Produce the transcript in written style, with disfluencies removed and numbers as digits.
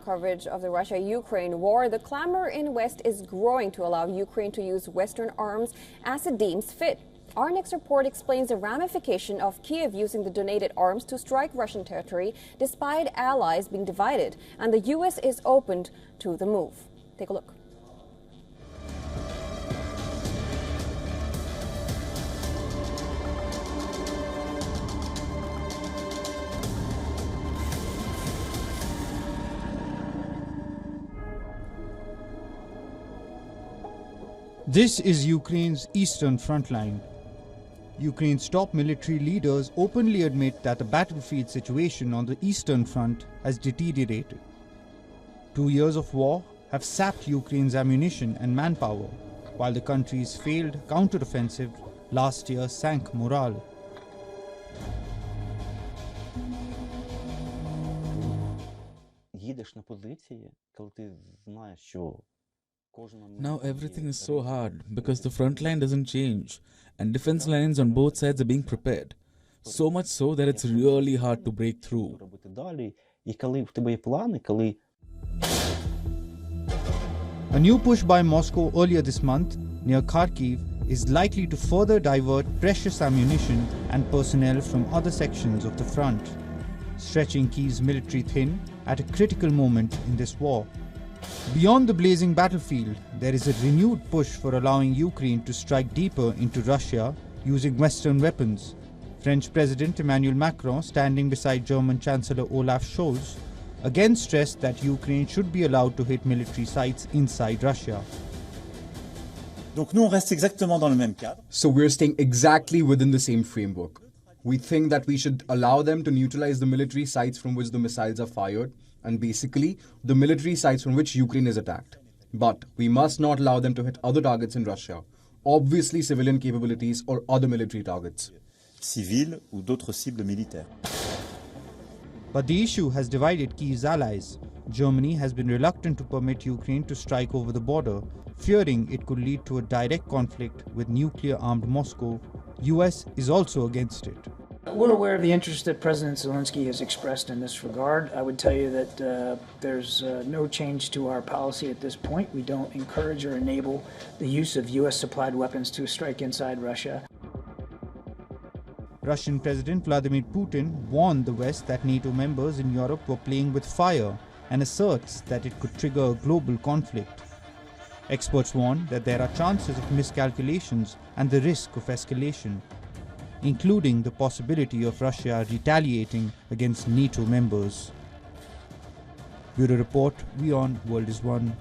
coverage of the Russia-Ukraine war. The clamor in West is growing to allow Ukraine to use Western arms as it deems fit. Our next report explains the ramification of Kiev using the donated arms to strike Russian territory despite allies being divided. And the U.S. is open to the move. Take a look. This is Ukraine's eastern front line. Ukraine's top military leaders openly admit that the battlefield situation on the eastern front has deteriorated. 2 years of war have sapped Ukraine's ammunition and manpower, while the country's failed counteroffensive last year sank morale. Now everything is so hard because the front line doesn't change and defense lines on both sides are being prepared. So much so that it's really hard to break through. A new push by Moscow earlier this month near Kharkiv is likely to further divert precious ammunition and personnel from other sections of the front, stretching Kiev's military thin at a critical moment in this war. Beyond the blazing battlefield, there is a renewed push for allowing Ukraine to strike deeper into Russia using Western weapons. French President Emmanuel Macron, standing beside German Chancellor Olaf Scholz, again stressed that Ukraine should be allowed to hit military sites inside Russia. So we're staying exactly within the same framework. We think that we should allow them to neutralize the military sites from which the missiles are fired, and basically the military sites from which Ukraine is attacked. But we must not allow them to hit other targets in Russia, obviously civilian capabilities or other military targets. But the issue has divided Kiev's allies. Germany has been reluctant to permit Ukraine to strike over the border, fearing it could lead to a direct conflict with nuclear-armed Moscow. US is also against it. We're aware of the interest that President Zelensky has expressed in this regard. I would tell you that there's no change to our policy at this point. We don't encourage or enable the use of US-supplied weapons to strike inside Russia. Russian President Vladimir Putin warned the West that NATO members in Europe were playing with fire and asserts that it could trigger a global conflict. Experts warn that there are chances of miscalculations and the risk of escalation, including the possibility of Russia retaliating against NATO members. Bureau Report, WION World is One.